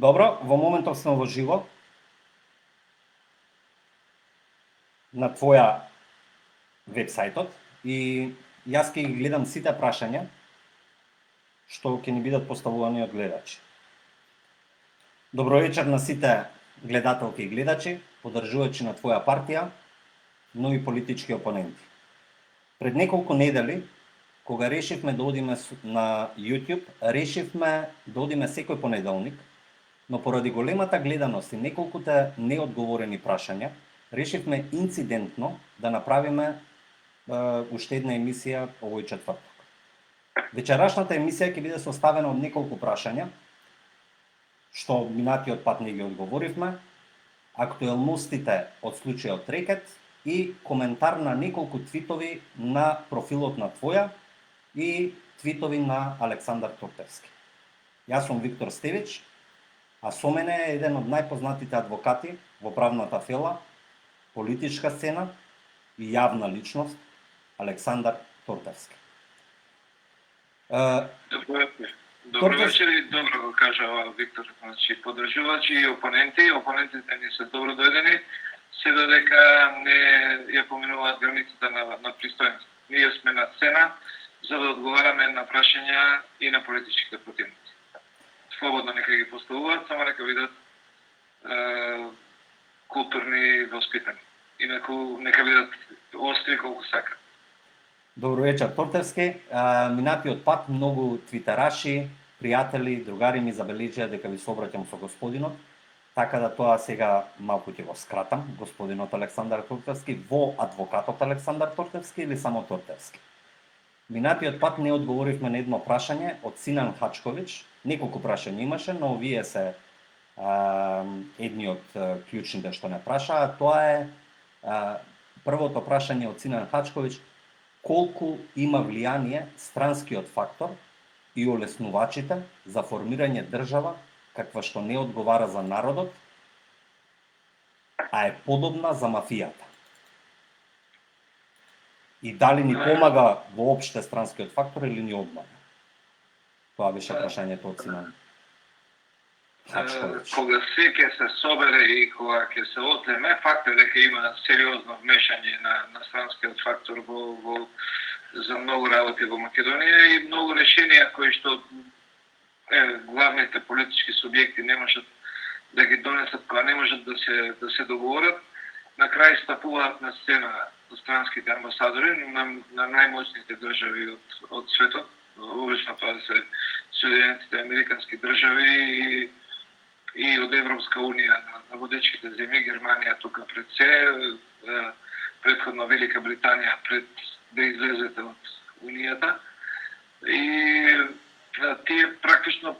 Добро, во моментов сме во живо на твоја вебсајтот и јас ќе ги гледам сите прашања што ќе ни бидат поставувани од гледачи. Добро вечер на сите гледателки и гледачи, поддржувачи на твоја партија, но и политички опоненти. Пред неколку недели, кога решивме да одиме на YouTube, решивме да одиме секој понеделник, но поради големата гледаност и неколкуте неодговорени прашања, решивме инцидентно да направиме уште една емисија овој четврток. Вечерашната емисија ќе биде составена од неколку прашања, што минатиот пат не ги одговоривме, актуелностите од случајот Рекет и коментар на неколку твитови на профилот на твоја и твитови на Александар Туртевски. Јас сум Виктор Стевич, а со мене е еден од најпознатите адвокати во правната фела, политичка сцена и јавна личност, Александар Туртевски. Добро вечер и добро го кажа Виктор, значи поддржувачи и опонентите ни се добро дојдени, се додека не ја поминуваат границата на пристојност. Ние сме на сцена за да одговараме на прашања и на политичките противници. Слободно нека ги поставуваат, само нека бидат културни, воспитани. Инаку нека бидат остри колку сака. Добро вечер, Туртевски. Минатиот пат многу твитараши, пријатели, другари ми забележија дека ви се обраќам со господинот, така да тоа сега малку ќе го скратам, господинот Александар Туртевски во адвокатот Александар Туртевски или само Туртевски. Минатиот пат не одговоривме на едно прашање од Синан Хачковиќ. Неколку прашања имаше, но вие се едни од клучните што не прашаа. Тоа е првото прашање од Синан Хачковиќ: колку има влијание странскиот фактор и олеснувачите за формирање држава каква што не одговара за народот, а е подобна за мафијата? И дали ни помага воопште странскиот фактор или ни одмага? Тоа беше прашањето од Синан Хачковиќ. Кога се ќе се собере и кога ќе се отлеме, факт е дека има сериозно вмешање на странскиот фактор за многу работи во Македонија и многу решенија кои што главните политички субјекти не можат да ги донесат, кога не можат да се договорат, на крај стапуваат на сцена странските амбасадори на најмоćните држави од светот. Обично тоа се Соединетите американски држави и од Европска унија на водечките земји, Германија тука пред се, претходно Велика Британија пред да излезете од унијата. И тие практично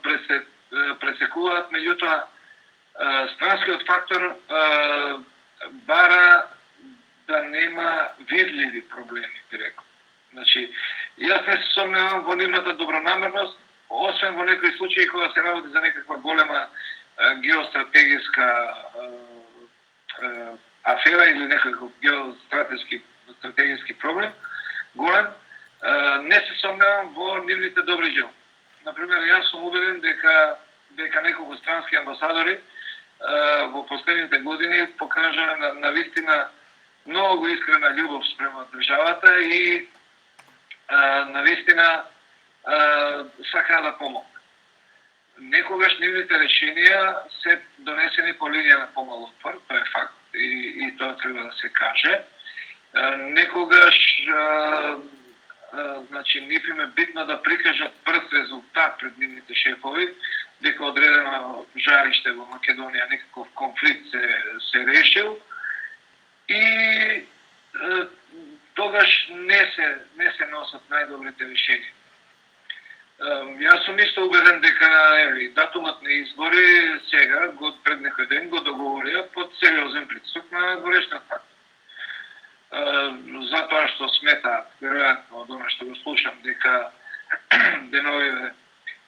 пресекуваат, меѓутоа странскиот фактор бара да нема видливи проблеми, би рекол. Значи, јас не се сомневам во нивната добронамерност, освен во некои случаи кога се работи за некаква голема геостратегиска афера или некаков геостратегиски проблем, голем, не се сомневам во нивните добри жел. Например, јас сум убеден дека неколку странски амбасадори во последните години покажа на вистина многу искрена љубов спрема државата и на вистина сакаа да помогнат. Некогаш нивните решенија се донесени по линија на помал отпор, тоа е факт и тоа треба да се каже. Некогаш значи нив им е битно да прикажат брз резултат пред нивните шефови, дека одредено жариште во Македонија, некаков конфликт се решил и тогаш не се носат најдобрите решенија. Јас сум исто убеден дека датумот на избори сега, пред некој ден, го договорија под сериозен притисок на горешниот фактор. Затоа што смета, веројатно од она што го слушам, дека деновиве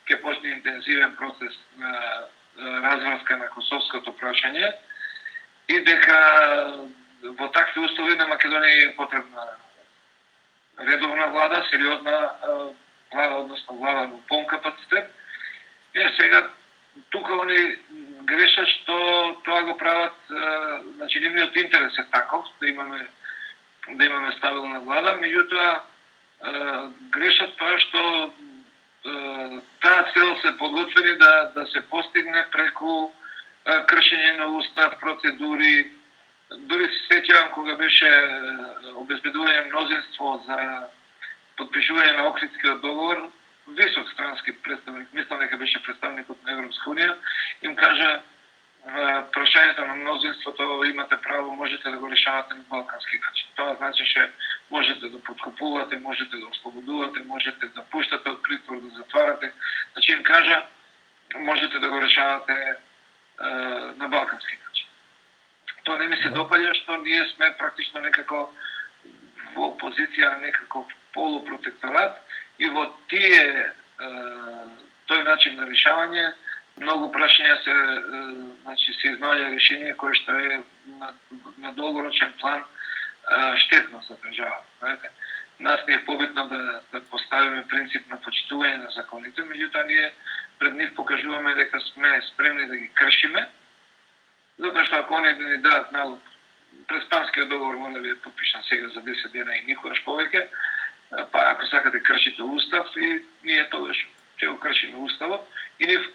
ќе почне интензивен процес на разврска на косовското прашање и дека во такви услови на Македонија е потребна редовна влада, сериозна влада, односно влада во полн капацитет. Сега тука они грешат што тоа го прават, значи нивниот интерес е таков да имаме стабилна влада, меѓутоа грешат тоа што таа цел се подготвени да се постигне преку кршење на устав, процедури. Дури се сеќавам кога беше обезбедување мнозинство за подпишување на Охридскиот договор, висок странски представник, мислам дека беше представникот на Европска унија, им кажа прашањето на мнозинството имате право, можете да го решавате на балкански начин. Тоа значеше можете да подкупувате, можете да ослободувате, можете да пуштате од притвор, да затварате. Значи им кажа можете да го решавате на балкански начин. Тоа не ми се допаѓа што ние сме практично некако во позиција на некаков полупротекторат и во тој начин на решавање многу прашања се изнаоѓа решение кое што е на долгорочен план штетно за државата. Нас не е побитно да поставиме принцип на почитување на законите, меѓутоа ние пред нив покажуваме дека сме спремни да ги кршиме, затоа што ако они да ни дадат налог, Преспанскиот договор може да биде подпишан сега за 10 дена и никогаш повеќе, па ако сакате кршите устав и ние тогаш ќе го кршиме уставот и нив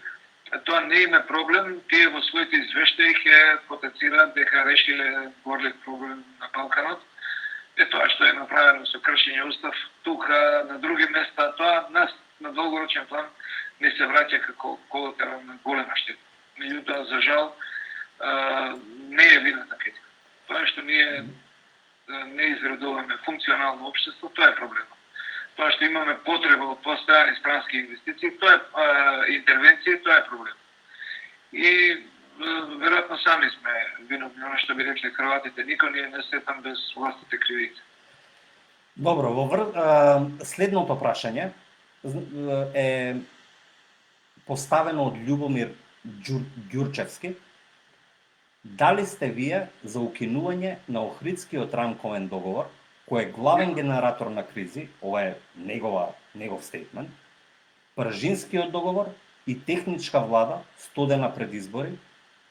тоа не има проблем, тие во своите извештаи ќе потенцираат дека решиле горлив проблем на Балканот. Тоа што е направено со кршење устав тука на други места, тоа нас на долгорочен план не се враќа како колатерална голема штета. Меѓутоа, за жал, не е вината критика. Тоа што ние не изградуваме функционално општество, тоа е проблемот. Тоа што имаме потреба од постојани странски инвестиции, тоа е интервенција, тоа е проблем. И веројатно сами сме виновни, оно што би рекле Хрватите, никој ние не се там без властите кривици. Добро, следното прашање е поставено од Љубомир Ѓурчевски. Дали сте вие за укинување на Охридскиот рамковен договор, кој е главен генератор на кризи, ова е негов стейтмент, Пржинскиот договор и техничка влада стодена пред избори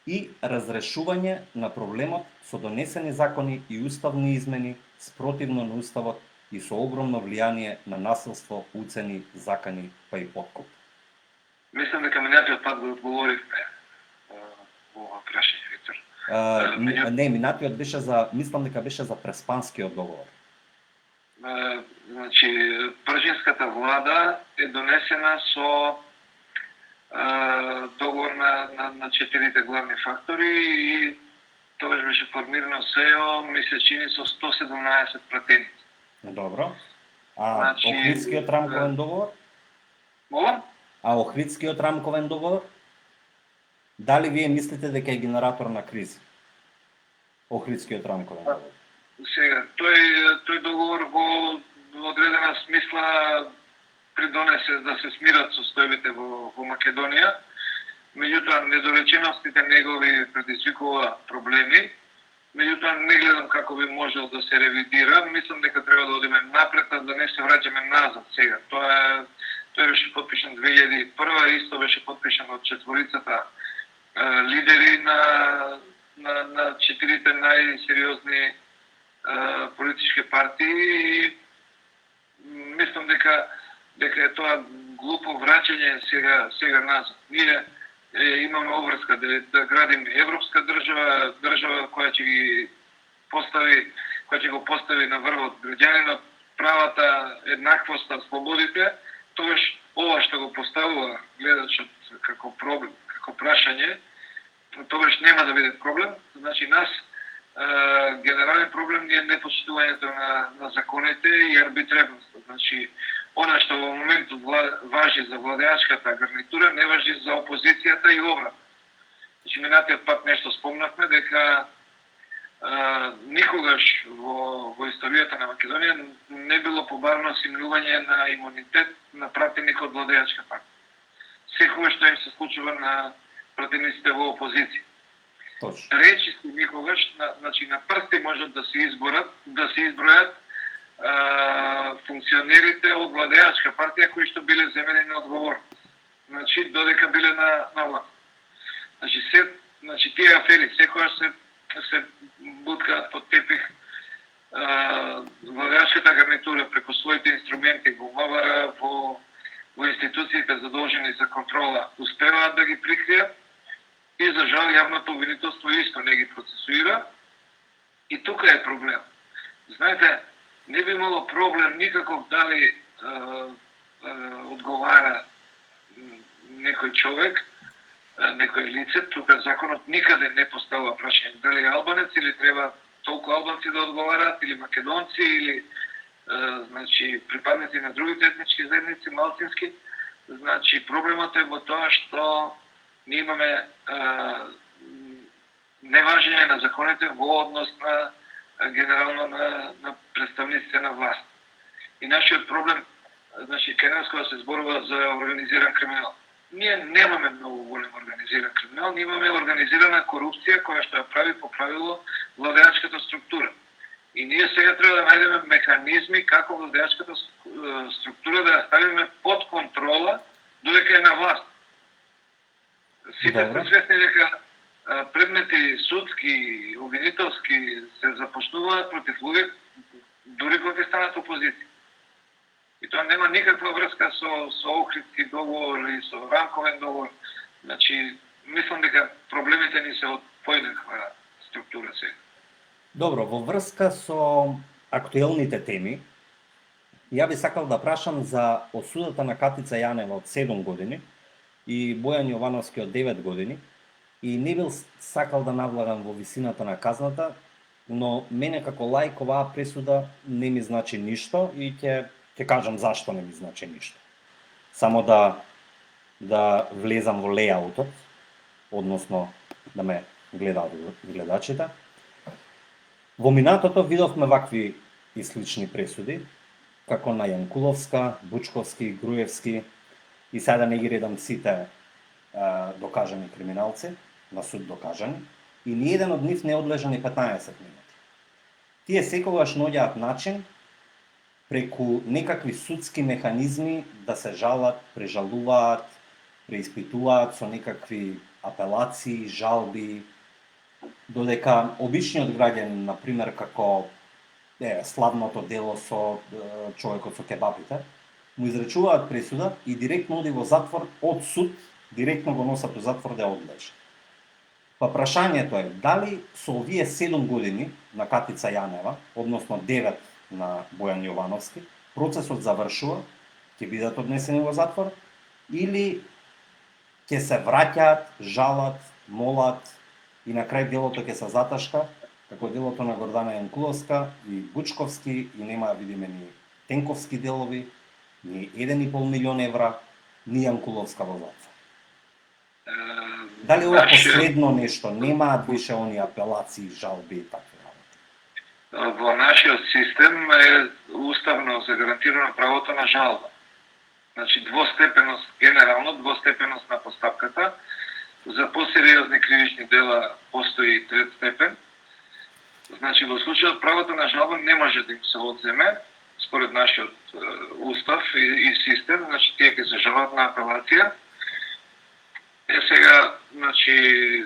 и разрешување на проблемот со донесени закони и уставни измени спротивно на уставот и со огромно влијание на насилство, уцени, закани, па и подкуп? Мислам дека минатиот пат го одговоривме ова прашање, Виктор. Не, минатиот беше мислам дека беше за Преспанскиот договор. Значи, Пржинската влада е донесена со договор на четирите главни фактори и тоа беше формирано СЕО, ми се чини со 117 пратеници. Добро. Охридскиот рамковен договор? Молам? Охридскиот рамковен договор? Дали вие мислите дека е генератор на кризи? Охридскиот рамковен договор. Сега, тој договор во одредена смисла придонесе да се смират состојбите во Македонија, меѓутоа недореченостите негови предизвикува проблеми, меѓутоа не гледам како би можел да се ревидира, мислам дека треба да одиме напред, да не се враќаме назад сега. Тој беше подпишан 2001, исто беше подпишан од четворицата лидери на четирите најсериозни политички партии и мислам дека е тоа глупо враќање сега назад. Ние имаме обврска да градиме европска држава која ќе го постави на врвот граѓанинот, правата, еднаквоста, слободите, тогаш ова што го поставува гледачот како проблем, како прашање, тогаш нема да биде проблем. Значи нас генерален проблем е непочитувањето на законите и арбитрерноста. Значи, она што во моментот важи за владеачката гарнитура, не важи за опозицијата и обратно. Значи, минатиот пат нешто спомнавме дека никогаш во историјата на Македонија не било побарно симнување на имунитет на пратеник од владеачка партија. Секогаш што им се случува на пратениците во опозиција. Речи се никогаш, значи на прсти можат да се избројат функционерите од владеачка партија кои што биле земени на одговорност. Значи додека биле на власт. Значи Значи тие афери секогаш се буткаат под тепих. Владеачката гарнитура преку своите инструменти во МВР, во институциите задолжени за контрола успеваат да ги прикријат и за жал јавното обвинителство исто не ги процесуира. И тука е проблем. Знаете, не би имало проблем никаков дали одговара некој човек, некој лице, тука законот никаде не поставува прашање дали е албанец или треба толку албанци да одговараат, или македонци, или значи припадници на другите етнички заедници, малцински. Значи проблемот е во тоа што ние имаме неважење на законите во однос на генерално на представниците на власт. И нашиот проблем, значи кај нас кога се зборува за организиран криминал, ние немаме многу голем организиран криминал, ние имаме организирана корупција која што ја прави по правило владеачката структура. И ние сега треба да најдеме механизми како владеачката структура да ја ставиме под контрола додека е на власт. Сите се свесни дека предмети судски, обвинителски се започнуваат против луѓе дури кога станат опозиција. И тоа нема никаква врска со Охридски договор или со рамковен договор. Значи, мислам дека проблемите ни се од поеднаква структура сега. Добро, во врска со актуелните теми, ја би сакал да прашам за осудата на Катица Јанева од 7 години и Бојан Јовановски од 9 години. И не бил сакал да навлагам во висината на казната, но мене како лаик оваа пресуда не ми значи ништо и ќе кажам зашто не ми значи ништо. Само да влезам во лејаутот, односно да ме гледаат гледачите. Во минатото видовме вакви и слични пресуди, како на Јанкуловска, Бучковски, Груевски и сега да не ги редам сите докажани криминалци, на суд докажани, и ниеден од нив не одлежа ни 15 минути. Тие секогаш наоѓаат начин преку некакви судски механизми да се жалат, прежалуваат, преиспитуваат со некакви апелации, жалби, додека обичниот граѓанин, например, како славното дело со човекот со кебапите, му изречуваат пресуда и директно оди во затвор од суд, директно го носат во затвор да одлежи. Па прашањето е дали со овие 7 години на Катица Јанева, односно 9 на Бојан Јовановски, процесот завршува, ќе бидат однесени во затвор, или ќе се враќаат, жалат, молат и на крај делото ќе се заташка, како делото на Гордана Јанкуловска и Бучковски, и нема да видиме ни Тенковски делови, ни 1,5 милион евра, ни Јанкуловска во затвор. Дали ова последно нешто, немаат више они апелации, жалби и такви работи? Во нашиот систем е уставно загарантирано правото на жалба. Значи двостепеност, генерално двостепеност на постапката. За посериозни кривични дела постои трет степен. Значи во случајот правото на жалба не може да им се одземе според нашиот устав и систем, значи тие ќе се жалат на апелација. Сега, значи,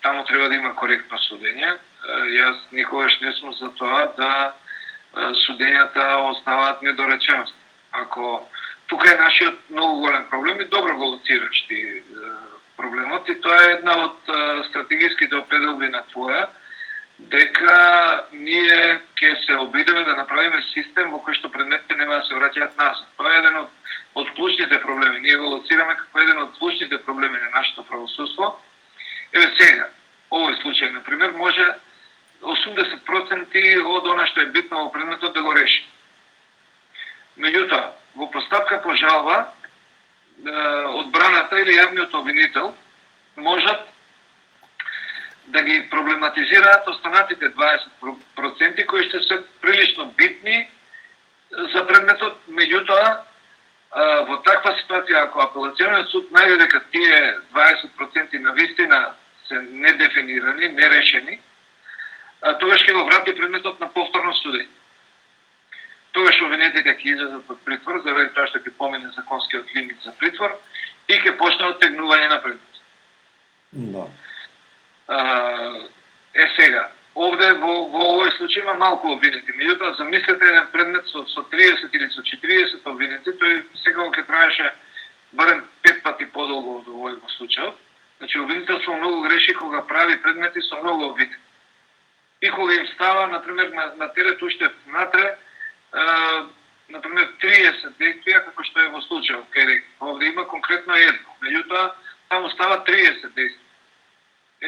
таму треба да има коректно судење. Јас никогаш не сум за тоа да судењата оставаат недореченост. Ако тука е нашиот многу голем проблем и добро го лоцираш ти проблемот, и тоа е една од стратегиските определби на твоја, дека ние ќе се обидеме да направиме систем во кој што предметите нема да се враќаат назад. Тоа е еден од клучните проблеми. Ние го лоцираме како еден од клучните проблеми на нашето правосудство. Еве сега, овој случај, например, може 80% од она што е битно во предметот да го реши. Меѓутоа, во постапка по жалба, одбраната или јавниот обвинител можат да ги проблематизираат останатите 20% кои ще се прилично битни за предметот. Меѓутоа, во таква ситуација, ако апелационниот суд најде дека тие 20% на вистина се недефинирани, нерешени, тогаш ќе го врати предметот на повторно судење. Тогаш обвинетите ќе излезат од притвор, заради тоа што ќе помине законскиот лимит за притвор и ќе почне оттегнување на предметот. Да. Сега, овде во овој случај има малку обвинети. Меѓутоа, замислете еден предмет со 30 или со 40 обвинети, тој секако ќе траеше барем 5 пати подолго од овој случај. Значи, обвинителство многу греши кога прави предмети со многу обвинети. И кога им става, например, на терет уште внатре, например, 30 действија, како што е во случајот, кај овде има конкретно едно. Меѓутоа, таму става 30 действија.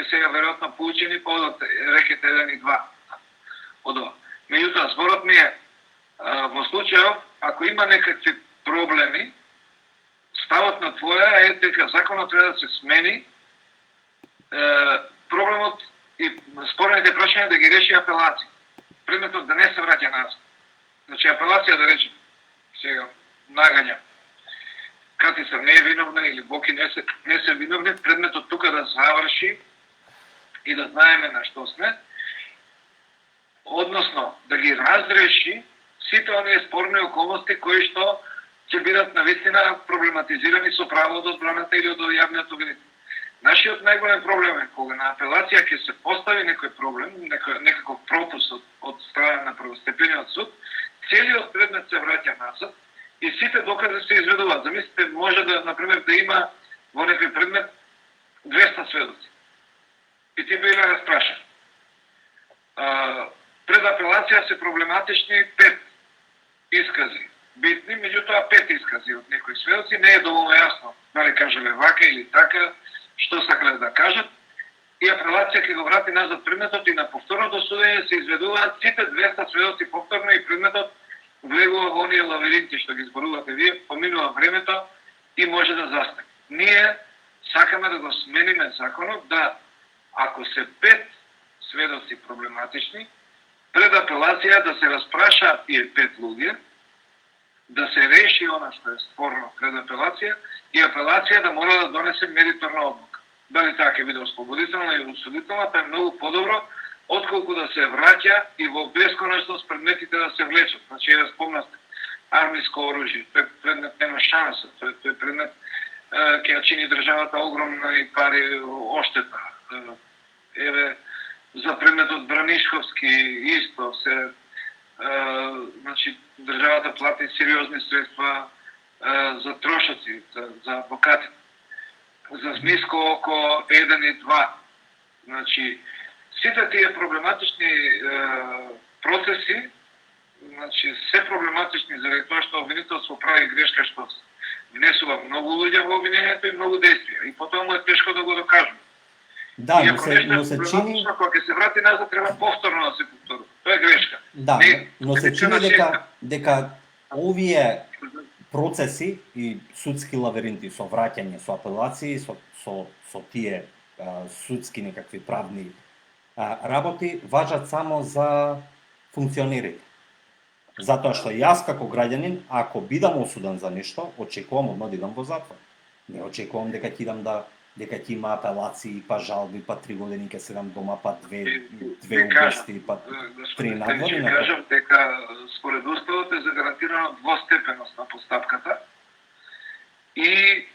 Сега веројатно поучени повод рекете 1 и 2 од ова. Меѓутоа, зборот ми е, во случајот, ако има некакви проблеми, ставот на твоја е дека законот треба да се смени, проблемот и спорените прашања да ги реши апелација. Предметот да не се враќа назад. Значи, апелација да рече, сега, нагања, Катица не е виновна или Боки не се виновни, предметот тука да заврши и да знаеме на што сме, односно да ги разреши сите оние спорни околности кои што ќе бидат навистина проблематизирани со право од одбраната или од јавниот обвинител. Нашиот најголем проблем е кога на апелација ќе се постави некој проблем, некаков пропуск од страна на првостепениот суд, целиот предмет се враќа назад и сите докази се изведуваат. Замислите, може да, например, да има во некој предмет 200 сведоци. И ти била распрашан. Пред апелација се проблематични 5 искази. Битни, меѓутоа 5 искази од некои сведоци, не е доволно јасно дали кажале вака или така, што сакале да кажат. И апелација ќе го врати назад предметот и на повторното судење се изведуваат сите 200 сведоци повторно и предметот влегува во оние лавиринти што ги зборувате вие, поминува времето и може да застане. Ние сакаме да го смениме законот да, ако се 5 сведоци проблематични, пред апелација да се распрашаат тие 5 луѓе, да се реши она што е спорно пред апелација и апелација да мора да донесе мериторна одлука. Дали таа ќе биде ослободителна или осудителна, тоа е многу подобро отколку да се враќа и во бесконечност предметите да се влечат. Значи, да спомнате, армиско оружје, тој предмет нема шанса, тој предмет ќе ја чини државата огромна и пари оштета. Еве, за предметот Бранишковски исто се, значи, државата плати сериозни средства за трошоци, за адвокати. За Змиско око 1 и 2. Значи, сите тие проблематични процеси, значи, се проблематични заради тоа што обвинителство прави грешка што внесува многу луѓе во обвинението и многу действија. И потоа му е тешко да го докажува. Да, но се чини... Кога ќе се врати назад, треба повторно да се повторува. Тоа е грешка. Да, но се чини дека овие процеси и судски лавиринти со враќање, со апелации, со тие судски некакви правни работи важат само за функционерите. Затоа што јас како граѓанин, ако бидам осуден за нешто, очекувам одма да идам во затвор. Не очекувам дека ќе идам дека ќе има апелации, па жалби, па 3 години ќе седам дома, па две убисти, па 3 надвори. Ќе кажам дека според уставот е загарантирано двостепеност на постапката. И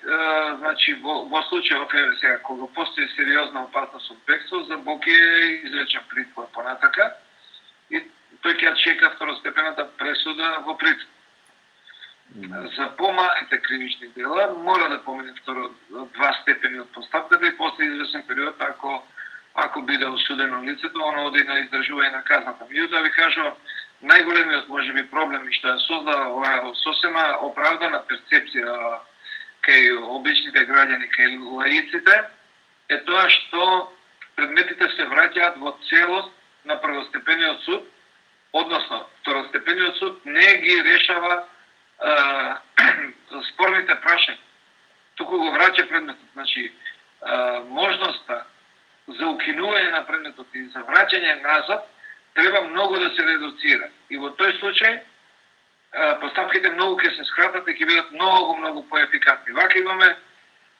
значи во случај сега кога постои сериозна опасност од бегство, за Боки е изречен притвор понатака и тој ќе чека второстепената пресуда во притвор. За помалите кривични дела мора да помине 2 степени од постапката и после извесен период ако биде осудено лицето, оно оди на издржување на казната. Меѓутоа ви кажувам, најголемиот можеби проблем што ја создава оваа сосема оправдана перцепција кај обичните граѓани, кај лаиците, е тоа што предметите се враќаат во целост на првостепениот суд, односно второстепениот суд не ги решава спорните прашања. Туку го враќа предметот. Значи, можноста за укинување на предметот и за враќање назад треба многу да се редуцира. И во тој случај постапките многу ќе се скратат и ќе бидат многу поефикасни. Вака имаме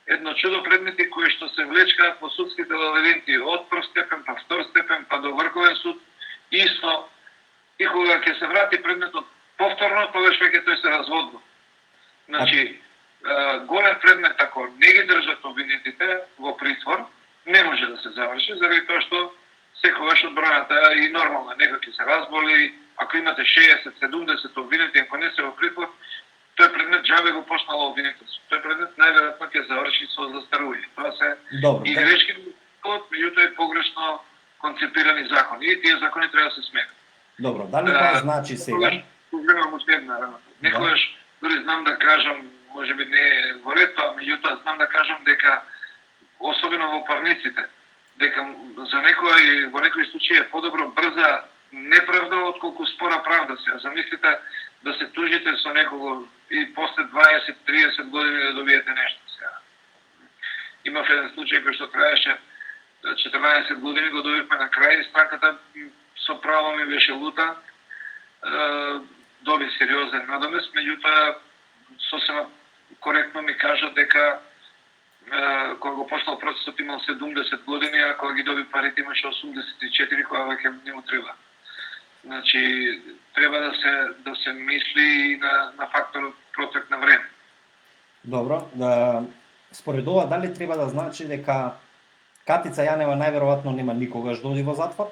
едно чудо предмети кои што се влечкаат во судските лавиринти од прв степен, па втор степен, па до врховен суд, исто. И кога ќе се врати предметот повторно, тогаш веќе тој се разводува. Значи, голем предмет ако не ги држат обвинетите во притвор, не може да се заврши, заради тоа што секогаш одбраната и нормално, некој ќе се разболи, ако имате 60-70 обвинети, ако не се во притвор, тој предмет џабе го почнало обвинителство. Тој предмет најверојатно ќе заврши со застарување. Тоа се Добро, и грешки, меѓутоа е погрешно концепирани закони и тие закони треба да се сменат. Добро, дали тоа значи сега? Проблемам уште една работа. Некогаш дури знам да кажам, можеби не во ред тоа, меѓутоа знам да кажам дека особено во парниците, дека за некој во некои случаи е подобро брза неправда отколку спора правда се. Замислите да се тужите со некого и после 20-30 години да добиете нешто сега. Имав еден случај кој што траеше 14 години, го добивме на крај и странката со право ми беше лута, доби сериозен надомест, меѓутоа сосема коректно ми кажа дека кога го почнал процесот имал 70 години, а кога ги доби парите имаше 84, кога веќе не му треба. Значи, треба да се мисли на факторот протек на време. Добро, според ова дали треба да значи дека Катица Јанева најверојатно нема никогаш да оди во затвор?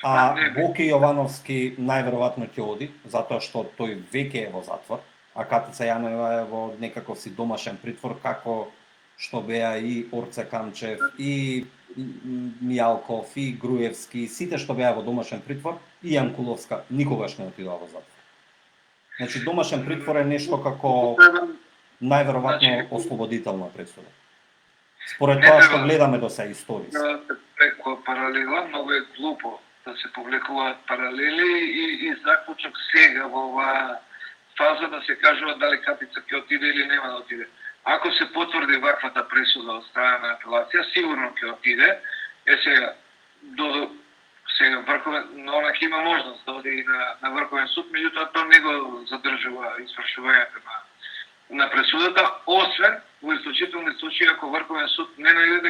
А Боки Јовановски најверојатно ќе оди, затоа што тој веќе е во затвор, а Катица Јанева е во некаков си домашен притвор, како што беа и Орце Камчев, и Мијалков, и Груевски, сите што беа во домашен притвор, и Јанкуловска никогаш не отидоа во затвор. Значи, домашен притвор е нешто како најверојатно ослободителна пресуда. Според тоа што гледаме до сега историјски. Да, преку паралела, многу е глупо да се повлекуваат паралели и заклучок сега во оваа фаза да се кажува дали Катица ќе отиде или нема да отиде. Ако се потврди ваквата пресуда од страна на апелација, сигурно ќе отиде. Сега врховен, но она ќе има можност да оди на Врховен суд, меѓутоа тоа не го задржува извршувањето на пресудата, освен во исклучителни случаи ако Врховен суд не најде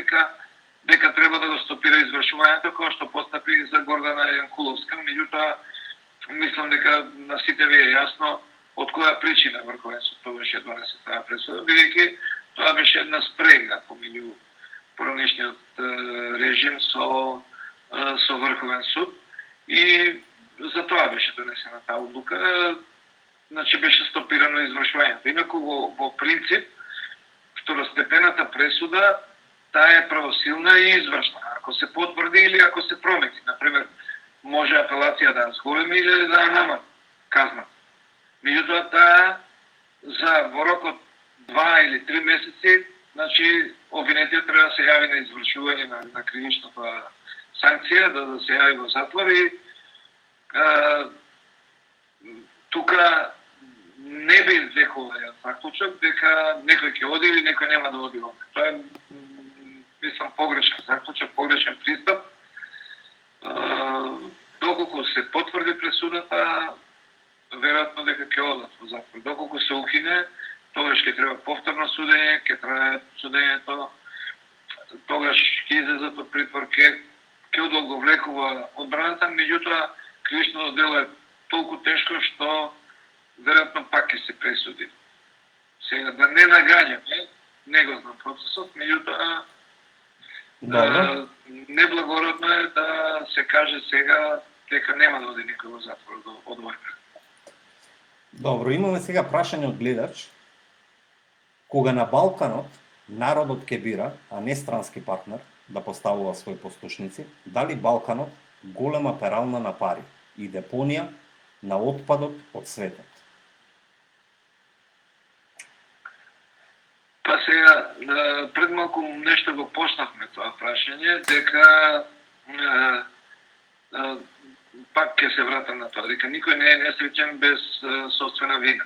дека треба да го стопира извршувањето, кој што постапи за Гордана Јанкуловска, меѓутоа мислам дека на сите ви е јасно од која причина Врховен суд беше донесе таа пресуда, бидејќи тоа беше една спрега помеѓу поранешниот режим со Врховен суд и за тоа беше донесена таа одлука, значи беше стопирано извршувањето. Инаку во принцип второстепената пресуда таа е правосилна и извршна. Ако се потврди или ако се промети, например, може апелација да зголеми или да намали казна. Меѓутоа таа за во рок од 2 или 3 месеци, значи обвинетиот треба да се јави на извршување на кривичната санкција, да се јави во затвор и тука не би извлекувал ја заклучок дека некој ќе оди или некој нема да оди. Тоа е, мислам, погрешен заклучок, погрешен пристап. Доколку се потврди пресудата, веројатно дека ќе одат во затвор. Доколку се укине, тогаш ќе треба повторно судење, ќе трае судењето, тогаш ќе излезат од притвор, ќе одолговлекува одбраната, меѓутоа кривичното дело е толку тешко што веројатно пак ќе се пресуди. Сега да не нагаѓаме, не го знам процесот, меѓутоа неблагородно е да се каже сега дека нема да оди никој во затвор од овој. Добро, имаме сега прашање од гледач. Кога на Балканот народот ќе бира, а не странски партнер, да поставува своји послушници, дали Балканот голема перална на пари и депонија на отпадот од светот? Па сега, пред малку нешто го почнавме тоа прашање, дека пак ќе се вратам на тоа, дека никој не е несреќен без собствена вина.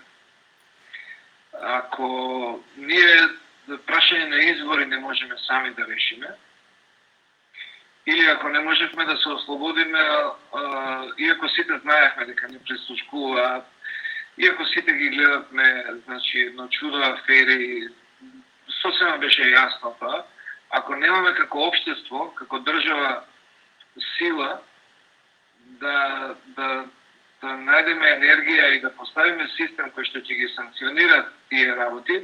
Ако ние прашање на избори не можеме сами да решиме, или ако не можевме да се ослободиме, иако сите знаевме дека не прислушкуваат, иако сите ги гледавме, значи, едно чудо афери, сосема беше јасно тоа, ако немаме како општество, како држава сила да најдеме енергија и да поставиме систем кој што ќе ги санкционира тие работи,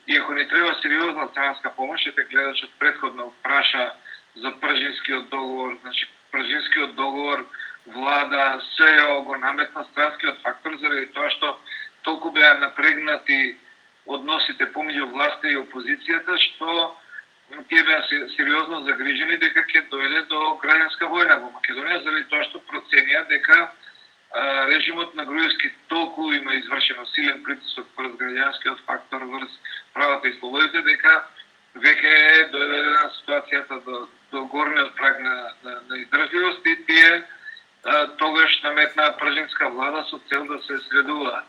И ако ни треба сериозна странска помош, ете гледачот претходно праша за Пржинскиот договор, значи Пржинскиот договор влада СЕО го наметна странскиот фактор заради тоа што толку беа напрегнати односите помеѓу власта и опозицијата, што тие беа сериозно загрижени дека ќе дојде до граѓанска војна во Македонија, заради тоа што проценија дека режимот на Груевски толку има извршено силен притисок врз граѓанскиот фактор, врз правата и слободите, дека веќе е доведена ситуацијата до горниот праг на издржливост и тие тогаш наметна пржинска влада со цел да се средуваат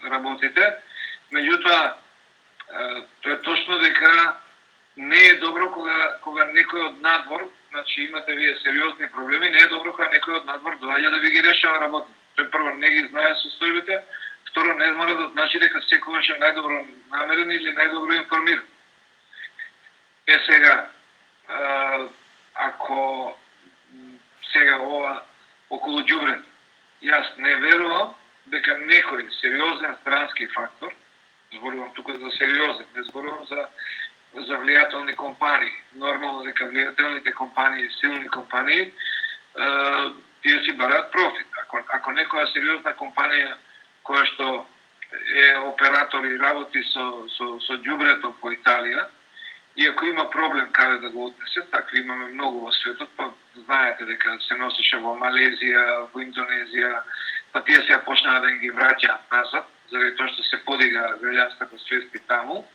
работите. Меѓутоа, тоа е точно дека не е добро кога некој од надвор, значи имате вие сериозни проблеми, не е добро кога некој од надвор доаѓа да ви ги решава работите. Тој прво не ги знае состојбите, второ не мора да значи дека секогаш е најдобро намерен или најдобро информиран. Сега, ако сега ова околу ѓубрето, јас не верувам дека некој сериозен странски фактор, зборувам тука за сериозен, не зборувам за влијателни компании. Нормално дека влијателните компании, силни компании, тие си бараат профит. Ако некоја сериозна компанија која што е оператор и работи со ѓубрето по Италија, и ако има проблем каде да го однесе, такви имаме многу во светот, па знаете дека се носеше во Малезија, во Индонезија, па тие сега почнаа да ги враќаат назад, заради тоа што се подига граѓанската свест и таму.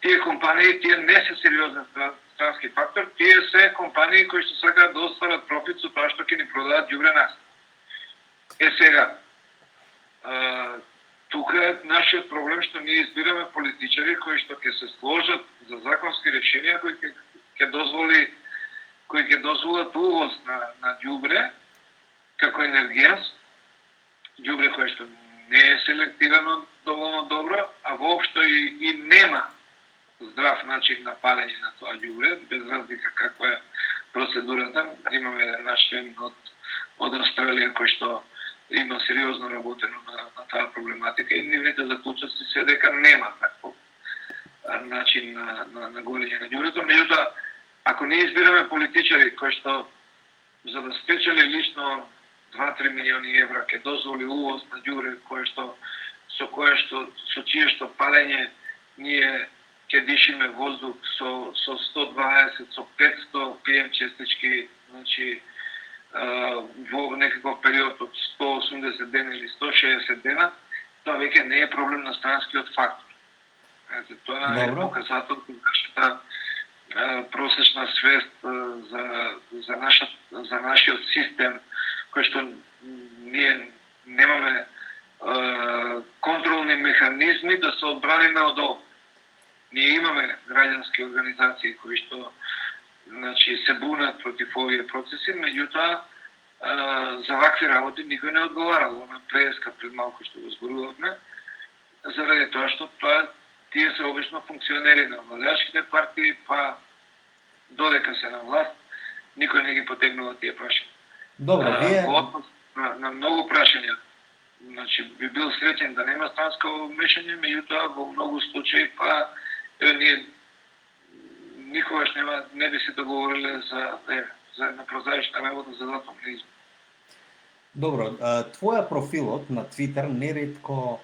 Тие компании, тие не се сериозен странски фактор, тие се компании кои што сакаат да остварат профит со тоа што ќе ни продадат ѓубре нас. Сега, тука е нашиот проблем што ние избираме политичари кои што ќе се сложат за законски решенија кои ќе дозволат увоз на ѓубре како енергија, ѓубре кое што не е селектирано доволно добро, а воопшто и нема здрав начин на палење на тоа ѓубре, без разлика каква е процедурата. Имаме наш член од Австралија кој што има сериозно работено на таа проблематика и нивните заклучоци се дека нема таков начин на горење на ѓубрето. Меѓутоа, ако не избираме политичари кои што за да спечели лично 2-3 милиони евра ќе дозволи увоз на ѓубре со чие што палење ние ќе дишиме воздух со 120, со 500 PM честички, значи во некаков период од 180 дена или 160 дена, тоа веќе не е проблем на странскиот фактор. Тоа е показател на нашата просечна свест за нашиот систем, кој што ние немаме контролни механизми да се одбраниме од ова. Ние имаме граѓански организации кои што се бунат против овие процеси, меѓутоа за вакви работи никој не одговара. На преска пред малку што го зборувавме, заради тоа што тие се обично функционери на владеачките партии, па додека се на власт, никој не ги потегнува тие прашања. Добро, вие на многу прашања, би бил среќен да нема странско мешање, меѓутоа во многу случаи ние никогаш не би се договориле за една прозаична работа за датум на избор. Добро, твоја профилот на Твитер неретко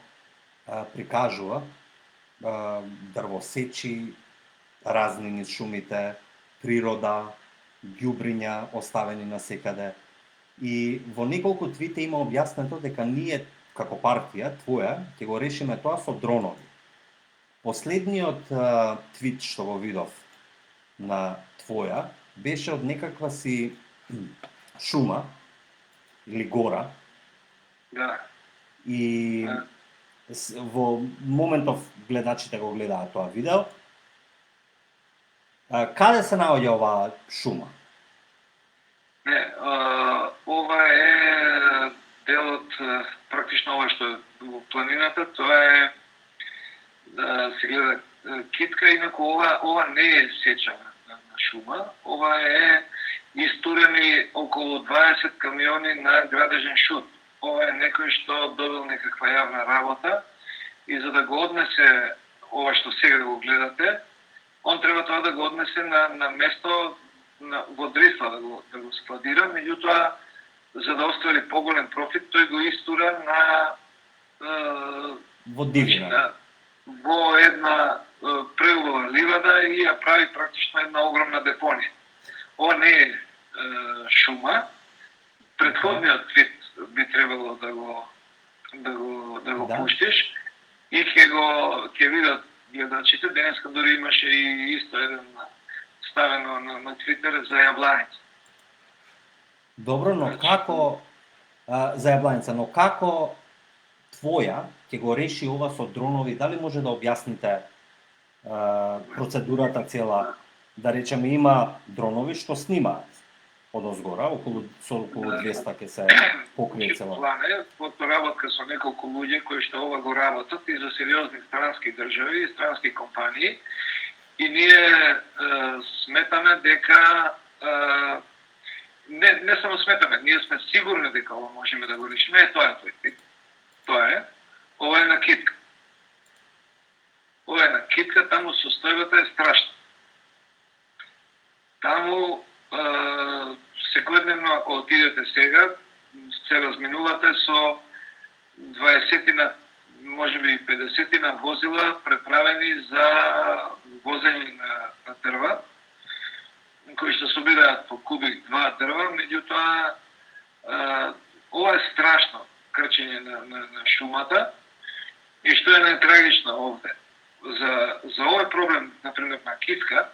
прикажува дрвосечи, разни низ шумите, природа, ѓубриња оставени на секаде. И во неколку твите има објаснето дека ние како партија твоја ќе го решиме тоа со дронови. Последниот твит што го видов на твоја беше од некаква си шума или гора. Да. И во моментов гледачите го гледаат тоа видео. Каде се наоѓа оваа шума? Не, ова е дел од практично ова што е во планината, тоа е се гледа китка, инаку ова не е сеча на шума, ова е истурени околу 20 камиони на градежен шут. Ова е некој што добил некаква јавна работа и за да го однесе ова што сега го гледате, он треба тоа да го однесе на место во Дрисла да го складира, меѓутоа за да оствари поголем профит, тој го истура Во Дивина. во една преубава ливада и ја прави практично една огромна депонија. Ова не е шума. Предходниот вид би требало да го пуштиш и ќе видат гледачите. Денеска дори имаше и исто еден ставено на Твитер за јабланица. Добро, но како за јабланица, но како твоја ќе го реши ова со дронови? Дали може да објасните процедурата цела? Да речеме, има дронови што снимаат одозгора, околу 200 ќе се покрие цела. Плане, работка со неколку луѓе кои што ова го работат и за сериозни странски држави и странски компании, и ние сметаме дека не само сметаме, ние сме сигурни дека ова можеме да го решиме. Тоа е тој тип. Ова е накидка. Ова е накидка, таму состојбата е страшна. Таму секојдневно, ако отидете сега, се разминувате со 20-тина, можеби 50-тина возила преправени за возење на дрва, кои што собираат по кубик 2 дрва, меѓутоа ова е страшно крчење на шумата. И што е најтрагично овде? За овој проблем, например, на китка,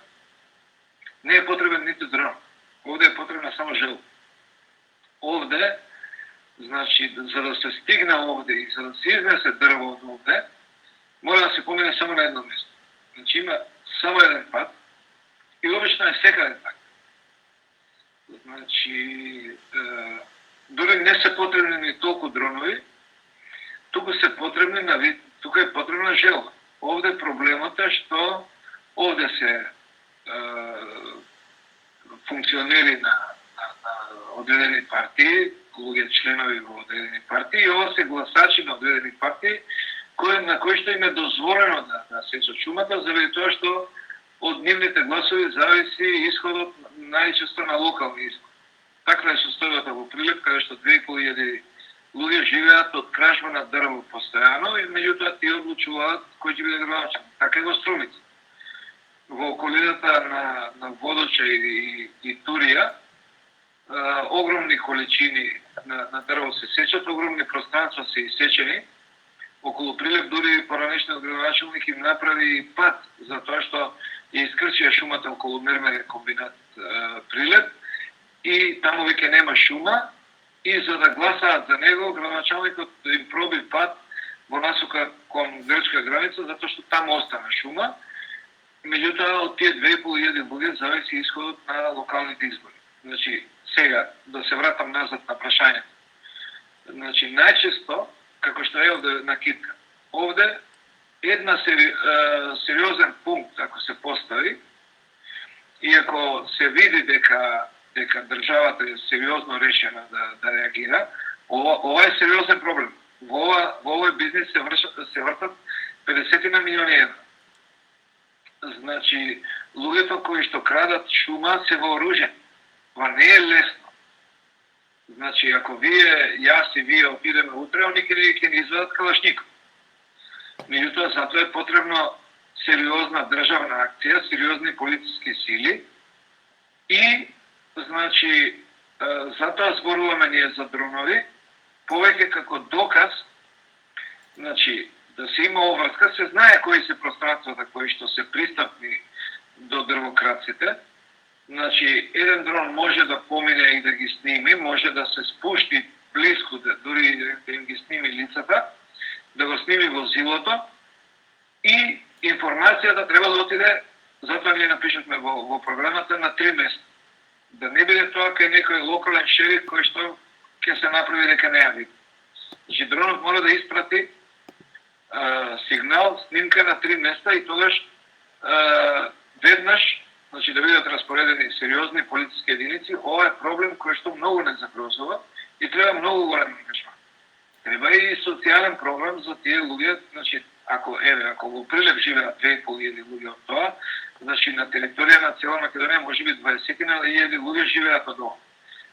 не е потребен ниту дрон. Овде е потребна само жел. Овде, значи, за да се стигне овде и за да се изнесе дрво од овде, мора да се помине само на едно место. Значи, има само еден пат и обично е секаде така. Значи, дури не се потребни ни толку дронови, туку се потребни тука е потребна жел. Овде проблемот е што овде се функционери на одредени партии, луѓе членови во одредени партии, и ова се гласачи на одредени партии, на кои што им е дозволено да сечат шумата, заради тоа што од нивните гласови зависи исходот најчесто на локални избори. Таква е состојбата во Прилеп, каде што 2500 луѓе живеат од кражба на дрво постојано и меѓутоа тие одлучуваат кој ќе биде градоначалник. Така е во Струмица. Во околината на Водоча и Турија огромни количини на дрво се сечат, огромни пространства се исечени. Околу Прилеп дури поранешниот градоначалник им направи пат за тоа што ја искрчија шумата околу мермерен комбинат Прилеп и таму веќе нема шума, и за да гласаат за него, градоначалникот им проби пат во насока кон грчка граница, затоа што таму остана шума. Меѓутоа, од тие 2500 луѓе зависи исходот на локалните избори. Значи, сега, да се вратам назад на прашањето. Значи, најчесто, како што е овде на китка, овде една сериозен пункт, ако се постави, и ако се види дека државата е сериозно решена да реагира, ова е сериозен проблем. Во овој бизнес се вртат 50 на милиони евра. Значи, луѓето кои што крадат шума се вооружени. Ова не е лесно. Значи, ако јас и вие отидеме утре, они ќе ни извадат калашников. Меѓутоа, затоа е потребно сериозна државна акција, сериозни полициски сили и, значи, затоа зборуваме ние за дронови, повеќе како доказ, значи, да се има обврска, се знае кои се пространствата кои што се пристапни до дрвокраците. Значи, еден дрон може да помине и да ги сними, може да се спушти близко, дури да им ги сними лицата, да го сними возилото и информацијата треба да отиде, затоа ние напишавме во програмата, на 3 места. Да не биде тоа кај некој локален шериф кој што ќе се направи дека не ја види. Значи, дронот мора да испрати сигнал, снимка на 3 места и тогаш веднаш, значи да бидат распоредени сериозни полициски единици. Ова е проблем кој што многу не загрозува и треба многу голем ангажмент. Треба и социјален програм за тие луѓе, значи ако во Прилеп живеат 2.500 луѓе од тоа, значи на територија на цела Македонија можеби 20.000 луѓе живеат од ова.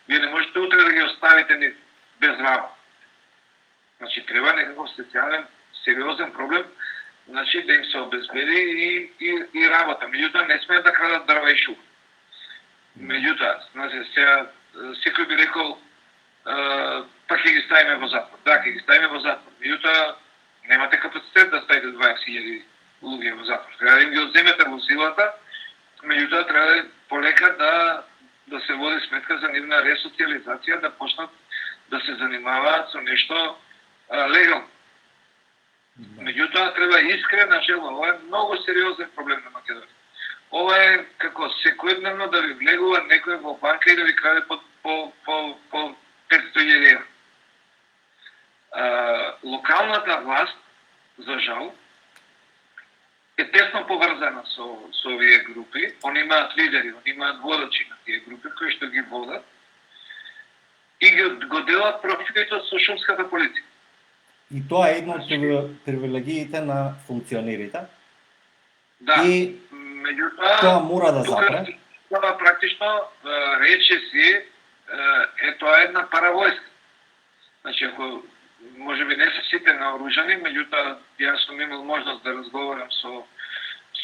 Вие не можете утре да ги оставите ни без работа. Значи треба некаков специјален, сериозен проблем, значи да им се обезбеди и работа. Меѓутоа не смеат да крадат дрва и шума. Меѓутоа, значи сега секој би рекол па ќе ги ставиме во затвор. Да, ќе ги ставиме во затвор. Меѓутоа немате капацитет да ставите 20.000 луѓе во затвор. Треба да им ги одземете во силата, меѓутоа треба полека да се води сметка за нивна ресоциализација, да почнат да се занимаваат со нешто легално. Меѓутоа треба искрена желба. Ова е многу сериозен проблем на Македонија. Ова е како секојдневно да ви влегува некој во банка и да ви краде по 500.000 евра. Локалната власт, за жал, е тесно поврзана со овие групи. Они имаат лидери, они имаат водачи на тие групи кои што ги водат и го делат профитот со шумската полиција. И тоа е една од привилегиите на функционерите. Да, и меѓутоа тоа мора да запре. Тоа практично рече си тоа е една паравојска. Значи, ако можеби не се сите наоружани, меѓутоа јас сум имал можност да разговарам со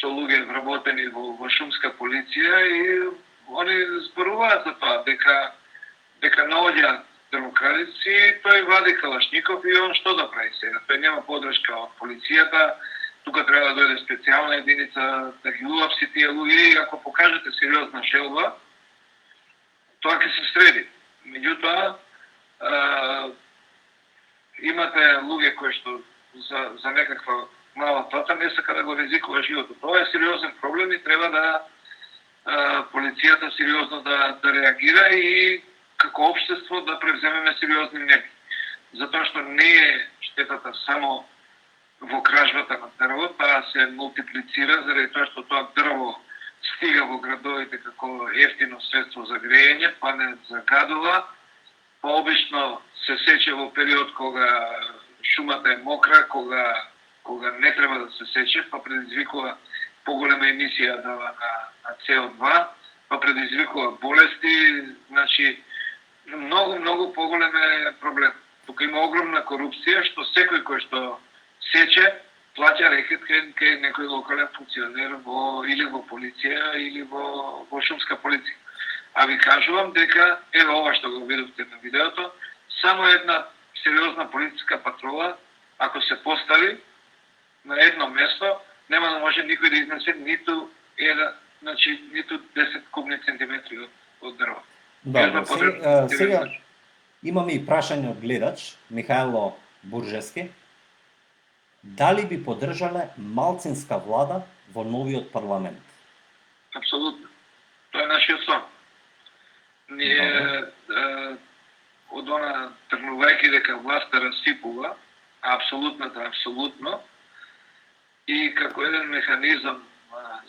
луѓе вработени во шумска полиција и они зборуваат за тоа дека наоѓаат дрвокрадици, тој вади калашников и он што да прави сега? Тој нема подршка од полицијата, тука треба да дојде специјална единица да ги улапси тие луѓе и ако покажете сериозна желба, тоа ќе се среди. Меѓутоа, имате луѓе кои што за некаква мала плата не сака да го ризикува животот. Тоа е сериозен проблем и треба да полицијата сериозно да реагира и како општество да превземеме сериозни мерки. Затоа што не е штетата само во кражбата на дрво, таа се мултиплицира заради тоа што тоа дрво стига во градовите како ефтино средство за грејење, па не загадува, па обично се сече во период кога шумата е мокра, кога не треба да се сече, па предизвикува поголема емисија на CO2, па предизвикува болести, значи многу поголем е проблем. Тука има огромна корупција, што секој кој што сече, плаќа рекет кај некој локален функционер или во полиција или во шумска полиција. А ви кажувам дека, ево ова што го видовте на видеото, само една сериозна полициска патрола, ако се постави на едно место, нема да може никој да изнесе ниту 10 кубни центиметри од дрво. Да, сега имаме и прашање од гледач, Михајло Буржески. Дали би поддржале малцинска влада во новиот парламент? Апсолутно. Тоа е нашиот сон. Ние од она тргнувајќи дека власта расипува, апсолутно, и како еден механизам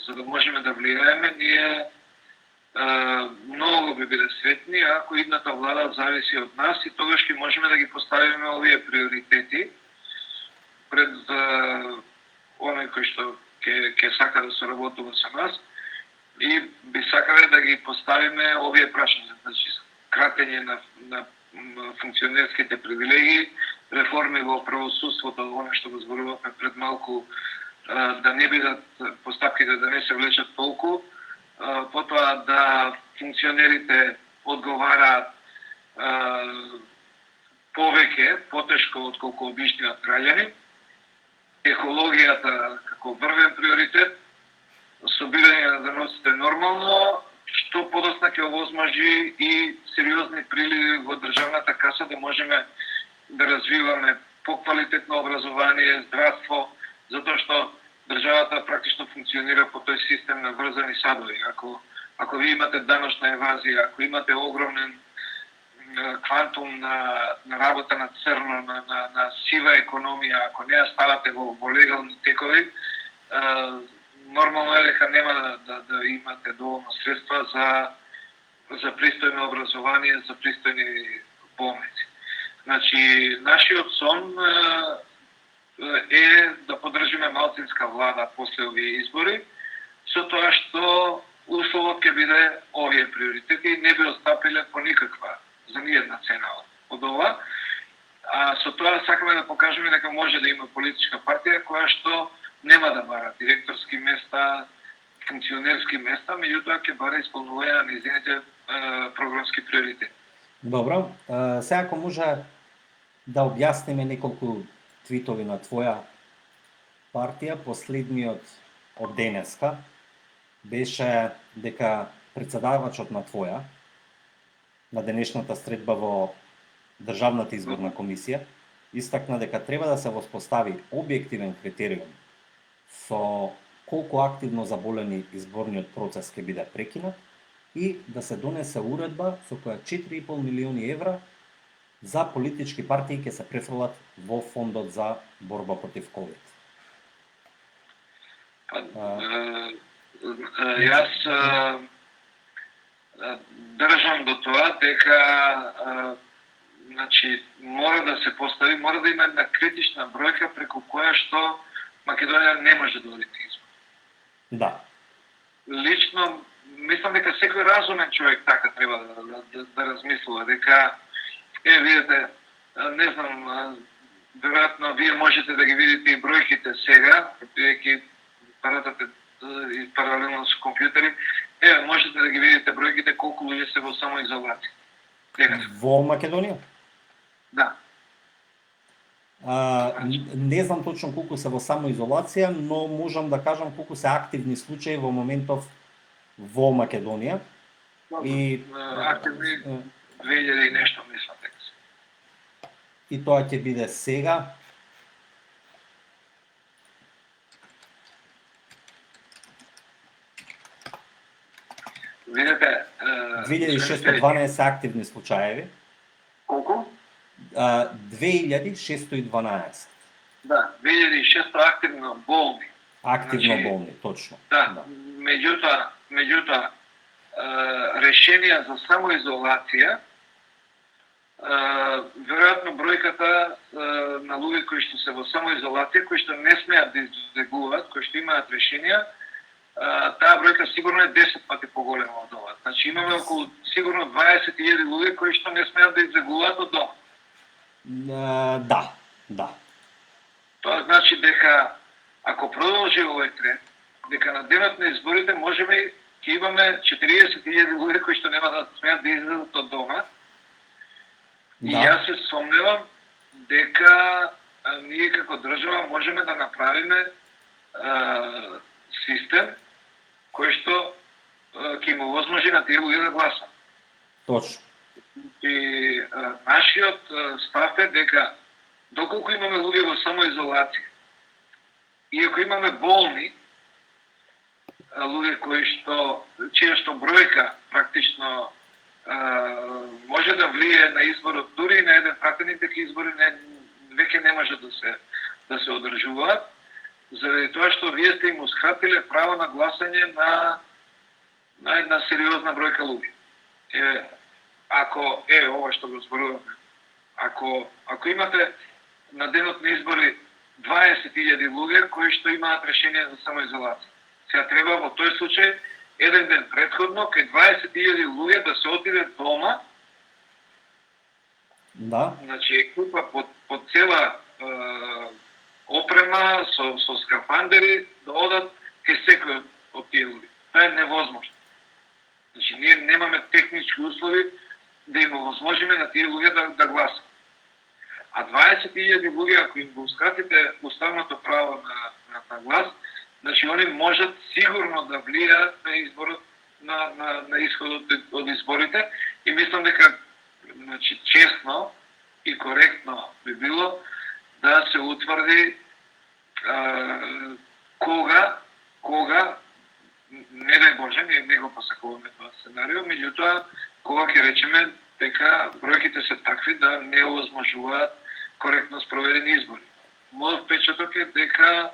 за да можеме да влијаеме, ние многу би биле сретни ако идната влада зависи од нас и тогаш ќе можеме да ги поставиме овие приоритети пред оној кој што ќе сака да соработува со нас и би сакале да ги поставиме овие прашања, значи кратење на функционерските привилегии, реформи во правосудството, оно што го зборувавме пред малку, да не бидат постапките да не се влечат толку, потоа да функционерите одговараат повеќе, потешко отколку обичниот граѓани, екологијата како првен приоритет, собирање на даноците нормално, што подосна ќе овозможи и сериозни приливи во државната каса да можеме да развиваме поквалитетно образование, здравство, затоа што државата практично функционира по тој систем на врзани садови. Ако ви имате даночна евазија, ако имате огромен квантум на работа на црно, на сива економија, ако не ја ставате во легални текови, нормално е дека нема да имате доволно средства за пристојно образование, за пристојни болници. Значи, нашиот сон е да поддржиме малцинска влада после овие избори, со тоа што условот ќе биде овие приоритети и не би отстапиле по никаква, за ниједна цена од ова. А со тоа сакаме да покажеме дека може да има политичка партија која што нема да бара директорски места, функционерски места, меѓутоа ќе бара исполнување на незините програмски приоритети. Добро, сега ако може да објасниме неколку твитови на твоја партија, последниот од денеска беше дека председавачот на твоја на денешната средба во Државната изборна комисија истакна дека треба да се воспостави објективен критериум со колку активно заболени изборниот процес ќе биде прекинат и да се донесе уредба со која 4,5 милиони евра за политички партии ќе се префрлат во фондот за борба против ковид. Јас држам до тоа дека значи мора да се постави, мора да има една критична бројка преку која што Македонија не може да оди на избор. Да. Лично мислам дека секој разумен човек така треба да размислува дека видите, не знам, веројатно вие можете да ги видите и бројките сега, бидејќи паратате и паралелно со компјутери, можете да ги видите бројките колку луѓе се во самоизолација. Во Македонија? Да. Не знам точно колку се во самоизолација, но можам да кажам колку се активни случаи во моментов во Македонија. И активни 2000 и нешто мислам дека се. И тоа ќе биде сега. Видете, 2612 активни случаеви. Колку? 2612. Да, 2600 активно болни. Активно значи, болни, точно. Да, меѓутоа решенија за самоизолација, веројатно бројката на луѓе кои што се во самоизолација, кои што не смеат да излегуваат, кои што имаат решенија, таа бројка сигурно е 10 пати поголема од ова. Значи имаме околу сигурно 20.000 луѓе кои што не смеат да излегуваат од дома. Да. Тоа значи дека ако продолжи овој тренд, дека на денот на изборите можеме ќе имаме 40.000 луѓе кои што нема да смеат да излезат од дома. И јас се сомневам дека ние како држава можеме да направиме систем кој што ќе им овозможи на тие луѓе да гласат. Точно. И нашиот став е дека доколку имаме луѓе во самоизолација и ако имаме болни луѓе кои што чија што бројка практично може да влие на изборот, дури и на еден пратеник дека избори веќе не може да се одржуваат, заради тоа што вие сте им ускратиле право на гласање на една сериозна бројка луѓе. Ако ова што го зборуваме, ако имате на денот на избори 20.000 луѓе кои што имаат решение за самоизолација, сега треба во тој случај еден ден претходно кај 20.000 луѓе да се отиде дома. Да. Значи екипа по цела опрема со скафандери да одат кај секој од тие луѓе. Тоа е невозможно. Значи ние немаме технички услови да им овозможиме на тие луѓе да гласат. А 20.000 луѓе, ако им го ускратите уставното право на глас, значи они можат сигурно да влијаат на изборот, на исходот од изборите и мислам дека значи честно и коректно би било да се утврди кога не дај Боже, не го посакуваме тоа сценарио, меѓутоа кога ќе речеме дека бројките се такви да не овозможуваат коректно спроведени избори. Мојот впечаток е дека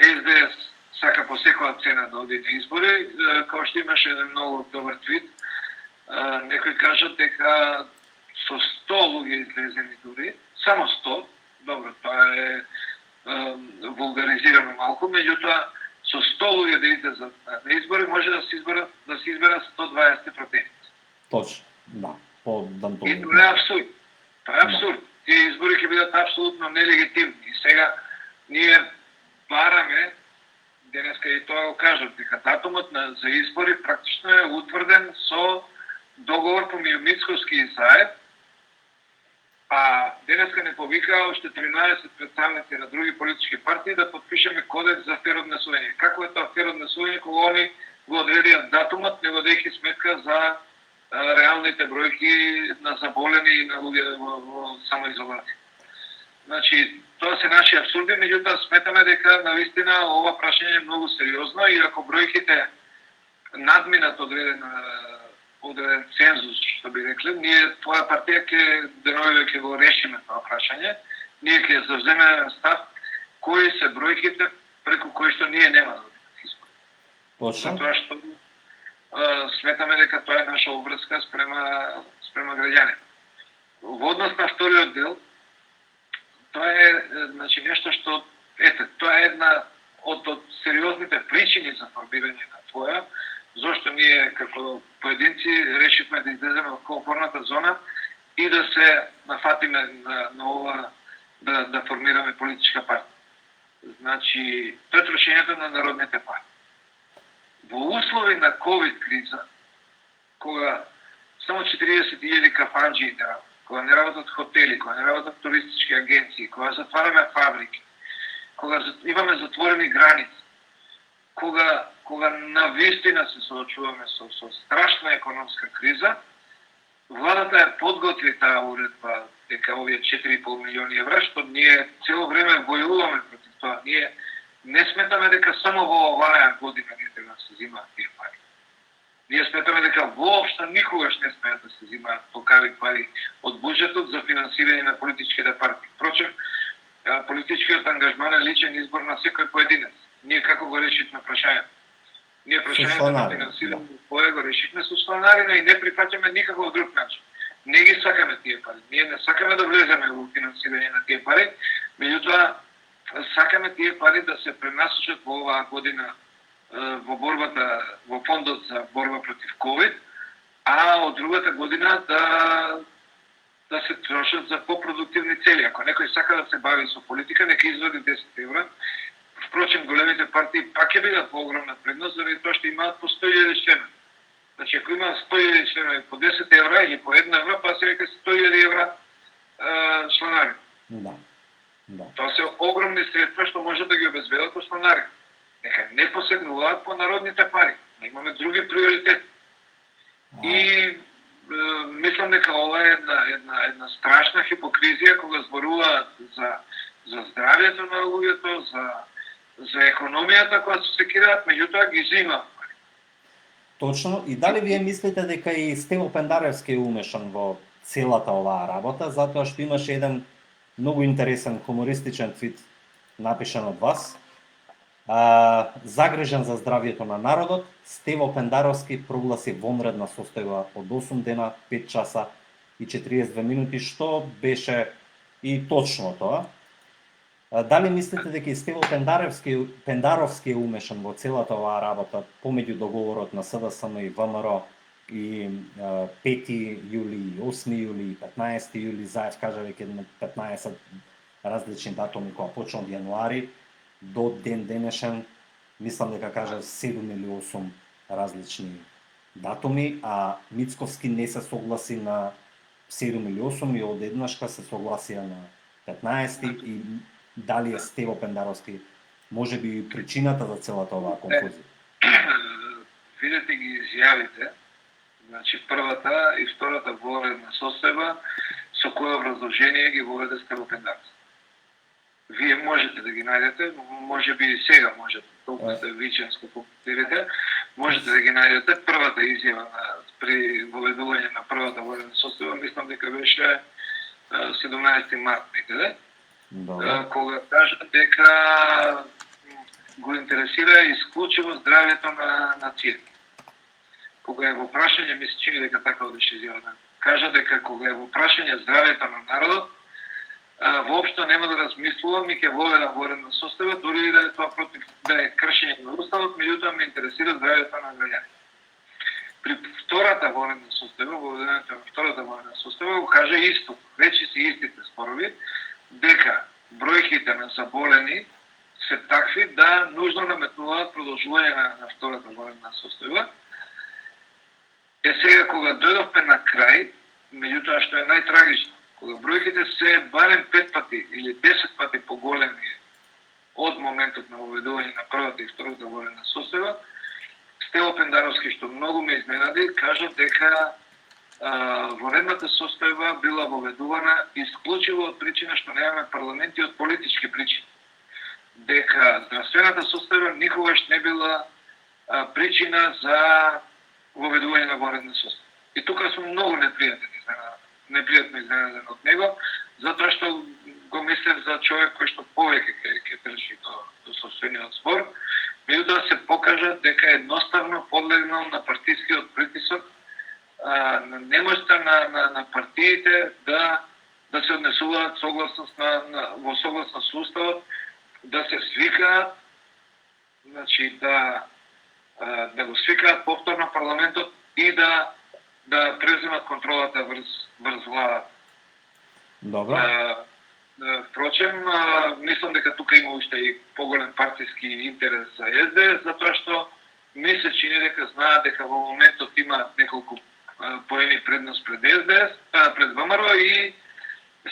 СДС сака по секоја цена да оди на избори, као што имаше еден многу добар твит. Некои кажат дека со 100 луѓе излезени дури, само 100, добро, тоа е вулгаризирано малку, меѓутоа со 100 луѓе да идете на избори може да се изберат 120 противници. Точно, да, по И Дантони. тоа е абсурд. Тоа е абсурд. Тие избори ќе бидат апсолутно нелегитимни. И сега ние бараме, денеска и тоа го кажам, дека датумот за избори практично е утврден со договор помеѓу Мицковски и Заев, а денеска не повикаа уште 13 представници на други политички партии да подпишеме кодекс за фер однесување. Како е тоа фер однесување кога они го одредија датумот, не водејќи сметка за реалните бројки на заболени и на луѓе во самоизолација. Значи, тоа се наши абсурди, меѓутоа сметаме дека навистина ова прашање е многу сериозно и ако бројките надминат одреден цензус, што би рекле, ние твоја партија ќе го решиме тоа прашање. Ние ќе завземеме став кои се бројките преку кои што ние нема да одиме избори. Точно. Затоа што сметаме дека тоа е наша обврска спрема граѓаните. Во однос на вториот дел, тоа е значи нешто што тоа е една од сериозните причини за формирање на твоја, зошто ние како поединци решивме да излеземе од комфортната зона и да се нафатиме на ова да формираме политичка партија. Значи, тоа е трошењето на народните пари. Во услови на ковид криза, кога само 40.000 кафанџи не работат, кога не работат хотели, кога не работат туристички агенции, кога затвараме фабрики, кога имаме затворени граници, кога навистина се соочуваме со страшна економска криза, владата е подготви таа уредба дека овие 4,5 милиони евра, што ние цело време војуваме против тоа. Ние не сметаме дека само во оваа година не треба да се земаат тие пари. Ние сметаме дека воопшто никогаш не смеат да се земаат толкави пари од буџетот за финансирање на политичките партии. Впрочем, политичкиот ангажман е личен избор на секој поединец. Ние како го решивме прашањето? Ние прашањето на финансирање кое го решивме со чланарина и не прифаќаме никаков друг начин. Не ги сакаме тие пари. Ние не сакаме да влеземе во финансирање на тие пари, меѓутоа сакаме тие пари да се пренасочат во оваа година во борбата, во фондот за борба против ковид, а од другата година да се трошат за попродуктивни цели. Ако некој сака да се бави со политика, нека извади 10 евра. Впрочем, големите партии пак ќе бидат по огромна предност, заради тоа што имаат по 100.000 членови. Значи, ако имаат 100.000 членови по 10 евра или по 1 евра, па се века 100.000 евра чланари. Да. Тоа се огромни средства што може да ги обезбедат чланари. Нека не посегнуваат по народните пари. Не имаме други приоритети. И мислам дека ова е една страшна хипокризија кога зборуваат за здравјето на луѓето, за економијата која се секираат, меѓутоа ги земаат. Точно. И дали вие мислите дека и Стево Пендаревски е умешан во целата оваа работа, затоа што имаше еден многу интересен хумористичен твит напишан од вас. Загрижен за здравјето на народот, Стево Пендаровски прогласи вонредна состојба од 8 дена, 5 часа и 42 минути, што беше и точно тоа. Дали мислите дека и Стево Пендаровски е умешан во целата оваа работа помеѓу договорот на СДСМ и ВМРО и 5 јули, 8 јули, 15 јули, Заев кажа веќе 15 различни датуми која почна од јануари до ден денешен, мислам дека кажа 7 или 8 различни датуми, а Мицковски не се согласи на 7 или 8 и одеднашка се согласија на 15 и дали е Стево Пендаровски може би причината за целата оваа конфузија? Видете ги изјавите, значи првата и втората говоредна состојба со која образложение ги воведе Стево Пендаровски. Вие можете да ги најдете, може би и сега можете, толку сте виченско попутирите, можете да ги најдете. Првата изјава при воведување на првата военна состојба, мислам дека беше 17 март некаде, кога кажа дека го интересира исклучиво здравјето на нацијата. Кога е во прашање, ми се чини дека така беше изјавено, кажа дека кога е во прашање здравјето на народот, воопшто нема да размислувам и ќе воведам воредна состојба, дури и да е тоа против, да е кршење на уставот, меѓутоа ме интересира здравјето на граѓаните. При втората воредна состојба, воведењето на втората воредна состојба го кажа исто, речи се истите спорови, дека бројките на заболени се такви да нужно наметнуваат продолжување на втората воредна состојба. Сега кога дојдовме на крај, меѓутоа што е најтрагично, кога бројките се барем 5 пати или 10 пати поголеми од моментот на воведување на првата и втората воредна состојба, Стево Пендаровски, што многу ме изненади, кажа дека воредната состојба била воведувана исклучиво од причина што немаме парламент и од политички причини. Дека здравствената состојба никогаш не била причина за воведување на воредна состојба. И тука сум многу непријатно изненаден од него, затоа што го мислев за човек кој што повеќе ќе држи до собствениот збор, меѓутоа се покажа дека едноставно подлегнал на партискиот притисок, на немојта на партиите да се однесуваат во согласност со уставот, да се свикаат, значи да го свикаат повторно парламентот и да преземат контролата врз владата. Добро. Впрочем, мислам дека тука има уште и поголем партиски интерес за СДС, затоа што ми се чини дека знаат дека во моментот има неколку поени предност пред СДС, пред ВМРО и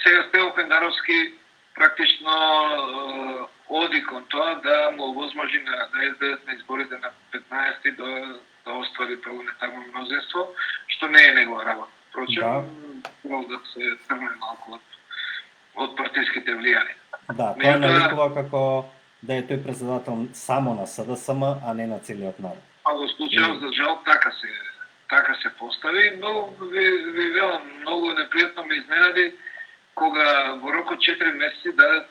сега Стево Пендаровски практично оди кон тоа да му овозможи на СДС на изборите на 15 да оствари парламентарно мнозинство, што не е негова работа. Впрочем, да се тргне малку од партиските влијани. Да, тоа наликува како да е тој председател само на СДСМ, а не на целиот народ. А во случајот, за жал, така се постави, но ви велам, многу непријатно ме изненади кога во рок од 4 месеци даде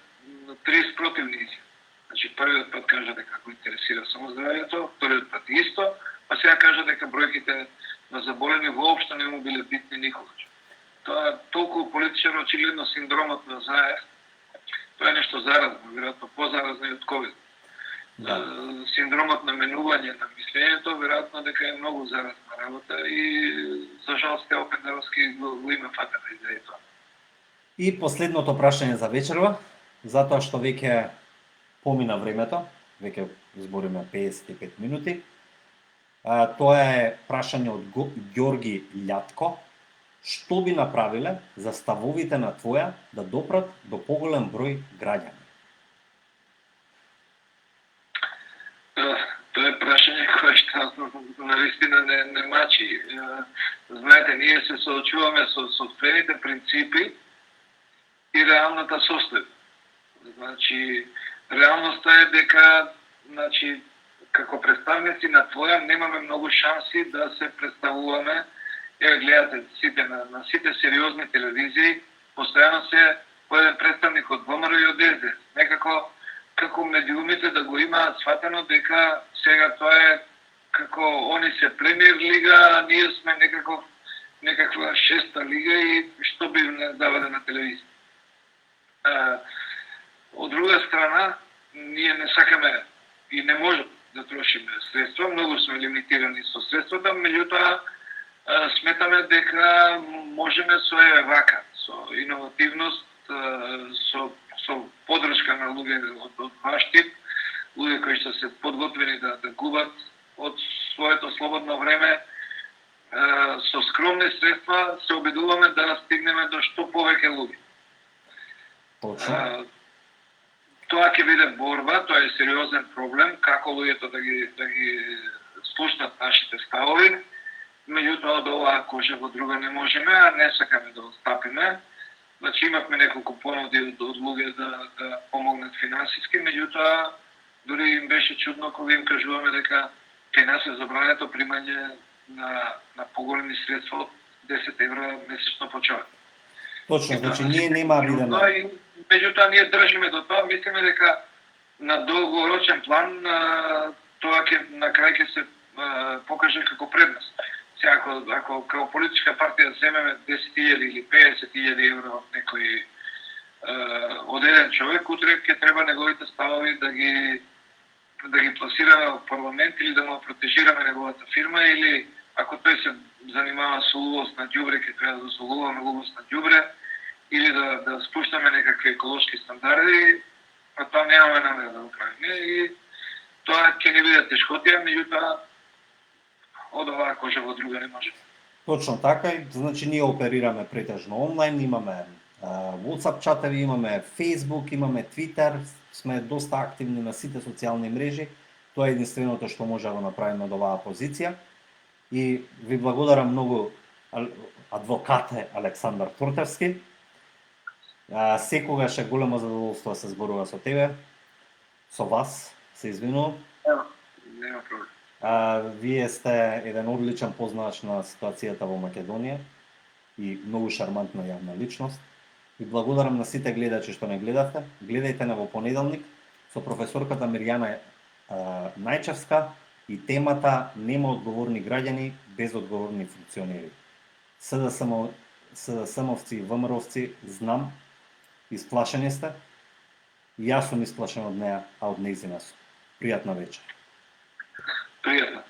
30 противни изјави. Значи, првиот пат кажа дека го интересира само здравјето, вториот пат исто, па сега кажа дека бројките на заболени воопшто не му биле битни никогаш. Тоа толку политичар очигледно синдромот на Заев, тоа е нешто заразно, веројатно позаразно и од ковид. Да. Синдромот на менување на мислењето, веројатно дека е многу заразна работа и за жал Стево Пендаровски го има фатена идеја тоа. И последното прашање за вечерва, затоа што веќе помина времето, веќе збориме 55 минути. Тоа е прашање од Ѓорги Лјатко. Што би направиле за ставовите на твоја да допрат до поголем број граѓани? Тоа е прашање кое што навистина не мачи. Знаете, ние се соочуваме со сопствените принципи и реалната состојба. Значи, реалноста е дека, значи, како представници на твоја немаме многу шанси да се представуваме. Еве гледате на сите сериозни телевизии, постојано се поеден представник од ВМРО и од СДС. Некако како медиумите да го имаат сватено дека сега тоа е како они се премиер лига, а ние сме некаква шеста лига и што би не давале на телевизија. Од друга страна, ние не сакаме и не можеме да трошиме средства, многу сме лимитирани со средствата, меѓутоа сметаме дека можеме со вака, со иновативност, со поддршка на луѓе од ваш тип, луѓе кои што се подготвени да губат од своето слободно време, со скромни средства се обидуваме да стигнеме до што повеќе луѓе. Тоа ќе биде борба, тоа е сериозен проблем, како луѓето да ги слушнат нашите ставови. Меѓутоа, од оваа кожа во друга не можеме, а не сакаме да отстапиме. Значи, имавме неколку понуди од луѓе да помогнат финансиски, меѓутоа, дури им беше чудно кога им кажуваме дека кај нас е забрането примање на поголеми средства од 10 евра месечно по човек. Точно, значи ние нема видено. Меѓутоа, ние држиме до тоа, мислиме дека на долгорочен план тоа на крај ќе се покаже како предност. Сега, ако како политичка партија земеме 10.000 или 50.000 евро од некој од еден човек, утре ќе треба неговите ставови да ги пласираме во парламент или да му протежираме неговата фирма, или ако тој се занимава со улов на ѓубре, ќе треба да дозволуваме улов на ѓубре, или да спуштаме некакви еколошки стандарди, а тоа немаме намера да го правиме и тоа ќе не биде тешкотија, меѓутоа од оваа кожа во друга не може. Точно така, и значи ние оперираме претежно онлайн, имаме WhatsApp чатеви, имаме Facebook, имаме Twitter, сме доста активни на сите социјални мрежи. Тоа е единственото што може да го направиме од оваа позиција. И ви благодарам многу, адвокате Александар Туртевски. Секогаш е големо задоволство да се зборува со тебе, со вас, се извинувам. Нема проблем. Вие сте еден одличен познавач на ситуацијата во Македонија и многу шармантна јавна личност. И благодарам на сите гледачи што не гледавте. Гледајте на во понеделник со професорката Мирјана Најчевска и темата нема одговорни граѓани без одговорни функционери. СДСМовци и ВМРО-вци знам, исплашени сте. И јас сум исплашен од неа, а од нејзина сум. Пријатна вечер. Пријатно.